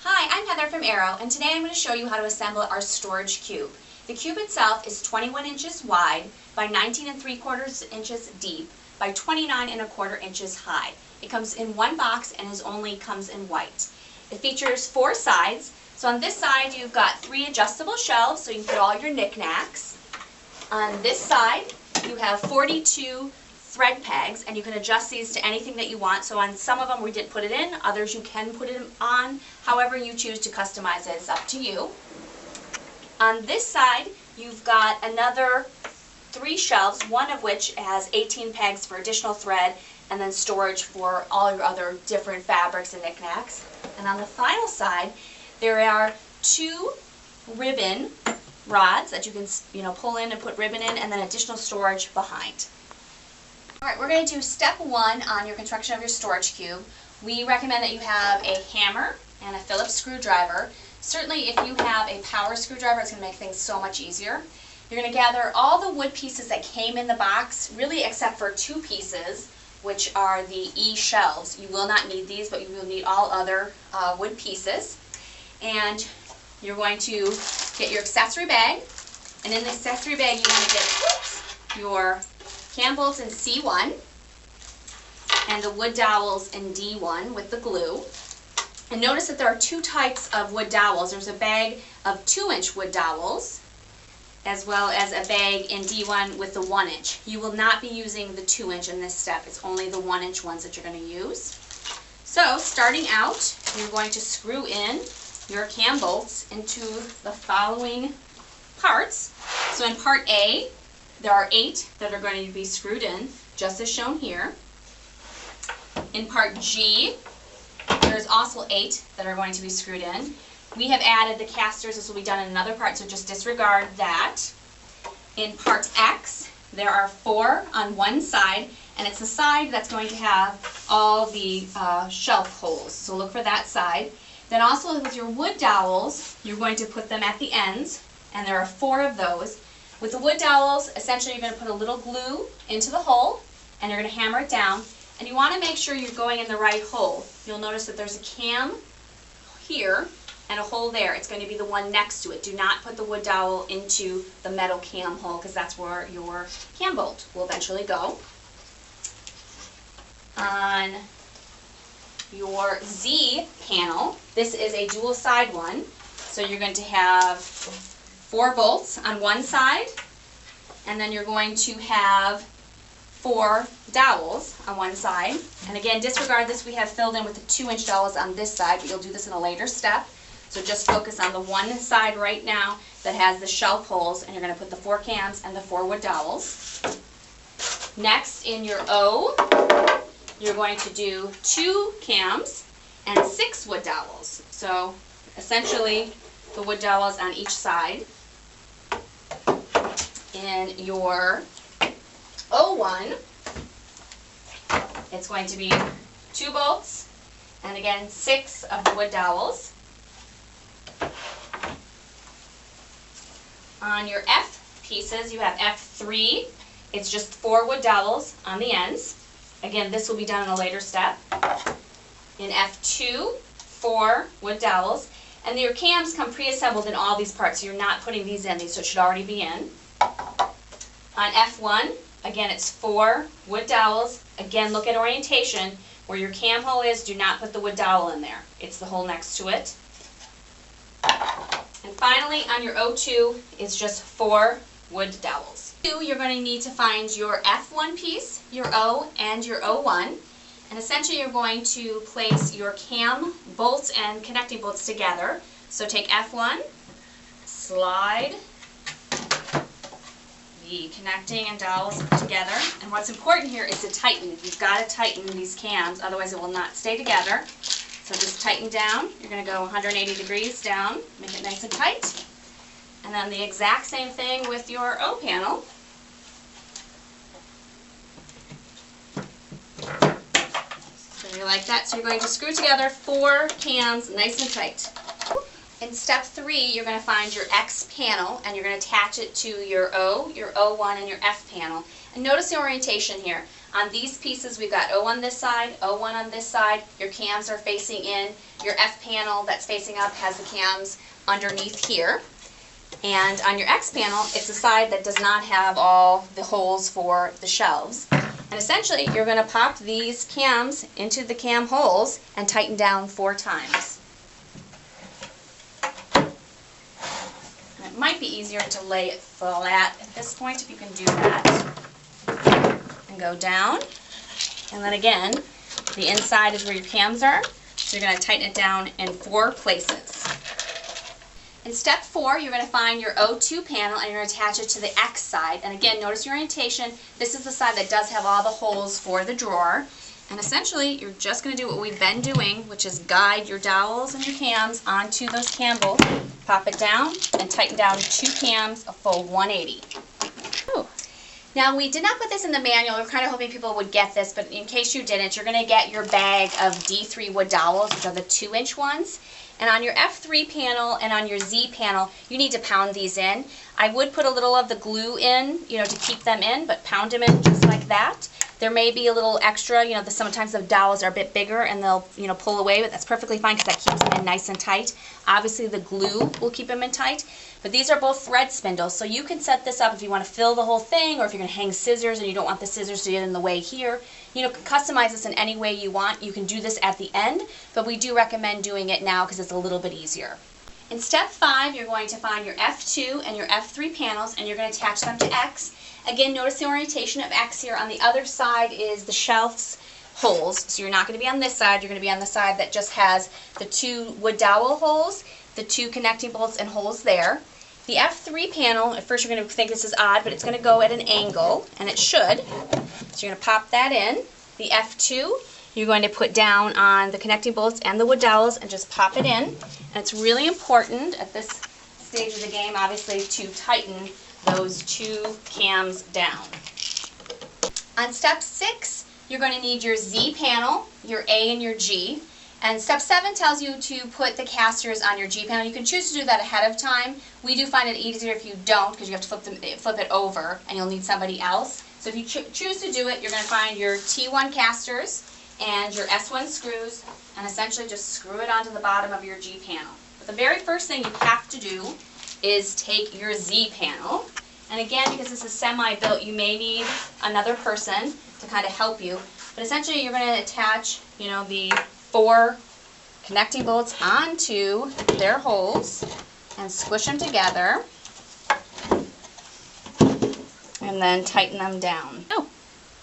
Hi, I'm Heather from Arrow, and today I'm going to show you how to assemble our storage cube. The cube itself is 21 inches wide by 19 3/4 inches deep by 29 1/4 inches high. It comes in one box and comes in white. It features 4 sides. So on this side you've got 3 adjustable shelves so you can put all your knickknacks. On this side you have 42 thread pegs, and you can adjust these to anything that you want. So on some of them we didn't put it in, others you can put it on. However you choose to customize it, it's up to you. On this side you've got another 3 shelves, one of which has 18 pegs for additional thread and then storage for all your other different fabrics and knickknacks. And on the final side there are 2 ribbon rods that you can pull in and put ribbon in, and then additional storage behind. Alright, we're going to do step 1 on your construction of your storage cube. We recommend that you have a hammer and a Phillips screwdriver. Certainly if you have a power screwdriver, it's going to make things so much easier. You're going to gather all the wood pieces that came in the box, really except for 2 pieces, which are the E shelves. You will not need these, but you will need all other wood pieces. And you're going to get your accessory bag, and in the accessory bag you want to get your cam bolts in C1 and the wood dowels in D1 with the glue. And notice that there are 2 types of wood dowels. There's a bag of 2-inch wood dowels as well as a bag in D1 with the 1-inch. You will not be using the 2-inch in this step. It's only the 1-inch ones that you're going to use. So starting out, you're going to screw in your cam bolts into the following parts. So in part A, there are 8 that are going to be screwed in, just as shown here. In part G, there's also 8 that are going to be screwed in. We have added the casters. This will be done in another part, so just disregard that. In part X, there are 4 on one side, and it's the side that's going to have all the shelf holes, so look for that side. Then also with your wood dowels, you're going to put them at the ends, and there are 4 of those. With the wood dowels, essentially you're going to put a little glue into the hole, and you're going to hammer it down. And you want to make sure you're going in the right hole. You'll notice that there's a cam here and a hole there. It's going to be the one next to it. Do not put the wood dowel into the metal cam hole, because that's where your cam bolt will eventually go. On your Z panel, this is a dual side one, so you're going to have 4 bolts on one side, and then you're going to have 4 dowels on one side. And again, disregard this, we have filled in with the 2-inch dowels on this side, but you'll do this in a later step. So just focus on the one side right now that has the shelf holes, and you're going to put the 4 cams and the 4 wood dowels. Next, in your O, you're going to do 2 cams and 6 wood dowels. So essentially the wood dowels on each side. In your O1, it's going to be 2 bolts and again 6 of the wood dowels. On your F pieces, you have F3. It's just 4 wood dowels on the ends. Again, this will be done in a later step. In F2, 4 wood dowels. And your cams come pre-assembled in all these parts, so you're not putting these in. These should already be in. On F1, again, it's 4 wood dowels. Again, look at orientation. Where your cam hole is, do not put the wood dowel in there. It's the hole next to it. And finally, on your O2, it's just 4 wood dowels. You're going to need to find your F1 piece, your O, and your O1. And essentially you're going to place your cam bolts and connecting bolts together. So take F1, slide the connecting and dowels together. And what's important here is to tighten. You've got to tighten these cams, otherwise it will not stay together. So just tighten down. You're going to go 180 degrees down, make it nice and tight. And then the exact same thing with your O panel. So you like that. So you're going to screw together 4 cams nice and tight. In step 3, you're going to find your X panel, and you're going to attach it to your O, your O1, and your F panel. And notice the orientation here. On these pieces, we've got O on this side, O1 on this side. Your cams are facing in. Your F panel that's facing up has the cams underneath here. And on your X panel, it's the side that does not have all the holes for the shelves. And essentially, you're going to pop these cams into the cam holes and tighten down 4 times. And it might be easier to lay it flat at this point if you can do that. And go down. And then again, the inside is where your cams are. So you're going to tighten it down in 4 places. In step 4, you're going to find your O2 panel and you're going to attach it to the X side. And again, notice your orientation. This is the side that does have all the holes for the drawer. And essentially, you're just going to do what we've been doing, which is guide your dowels and your cams onto those cam bolts. Pop it down and tighten down 2 cams a full 180. Ooh. Now, we did not put this in the manual. We're kind of hoping people would get this, but in case you didn't, you're going to get your bag of D3 wood dowels, which are the 2-inch ones. And on your F3 panel and on your Z panel, you need to pound these in. I would put a little of the glue in, to keep them in, but pound them in just like that. There may be a little extra, sometimes the dowels are a bit bigger and they'll, pull away, but that's perfectly fine because that keeps them in nice and tight. Obviously, the glue will keep them in tight. But these are both thread spindles, so you can set this up if you want to fill the whole thing, or if you're going to hang scissors and you don't want the scissors to get in the way here. Customize this in any way you want. You can do this at the end, but we do recommend doing it now because it's a little bit easier. In step 5, you're going to find your F2 and your F3 panels, and you're going to attach them to X. Again, notice the orientation of X here. On the other side is the shelves holes, so you're not going to be on this side. You're going to be on the side that just has the 2 wood dowel holes, the 2 connecting bolts and holes there. The F3 panel, at first you're going to think this is odd, but it's going to go at an angle, and it should. So you're going to pop that in. The F2, you're going to put down on the connecting bolts and the wood dowels and just pop it in. And it's really important at this stage of the game, obviously, to tighten those 2 cams down. On step 6, you're going to need your Z panel, your A and your G. And step 7 tells you to put the casters on your G panel. You can choose to do that ahead of time. We do find it easier if you don't, because you have to flip it over and you'll need somebody else. So if you choose to do it, you're going to find your T1 casters and your S1 screws, and essentially just screw it onto the bottom of your G panel. But the very first thing you have to do is take your Z panel. And again, because this is semi-built, you may need another person to kind of help you. But essentially, you're going to attach, the 4 connecting bolts onto their holes and squish them together and then tighten them down.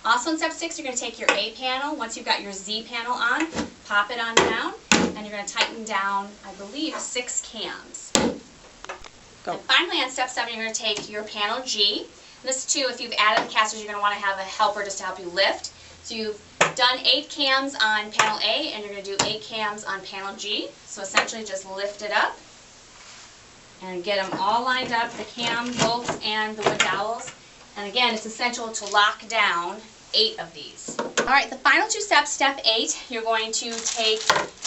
Also in step 6, you're going to take your A panel. Once you've got your Z panel on, pop it on down, and you're going to tighten down, I believe, 6 cams. Go. And finally on step 7, you're going to take your panel G. This too, if you've added the casters, you're going to want to have a helper just to help you lift. So you've done 8 cams on panel A, and you're going to do 8 cams on panel G. So essentially just lift it up and get them all lined up, the cam bolts and the wood dowels. And again, it's essential to lock down 8 of these. Alright, the final 2 steps, step 8, you're going to take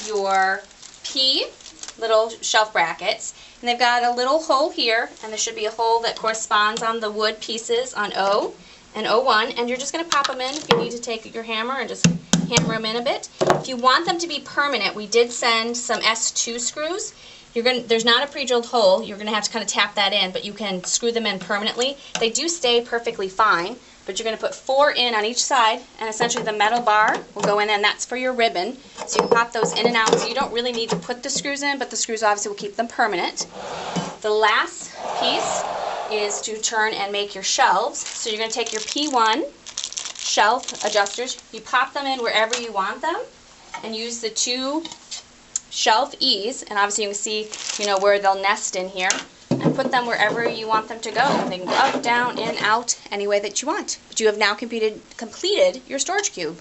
your P little shelf brackets, and they've got a little hole here, and there should be a hole that corresponds on the wood pieces on O and O1, and you're just going to pop them in. If you need to take your hammer and just hammer them in a bit. If you want them to be permanent, we did send some S2 screws. There's not a pre-drilled hole. You're going to have to kind of tap that in, but you can screw them in permanently. They do stay perfectly fine, but you're going to put 4 in on each side, and essentially the metal bar will go in, and that's for your ribbon. So you can pop those in and out. So you don't really need to put the screws in, but the screws obviously will keep them permanent. The last piece is to turn and make your shelves. So you're going to take your P1 shelf adjusters. You pop them in wherever you want them, and use the 2 shelf E's, and obviously you can see, where they'll nest in here, and put them wherever you want them to go. They can go up, down, in, out, any way that you want. But you have now completed your storage cube.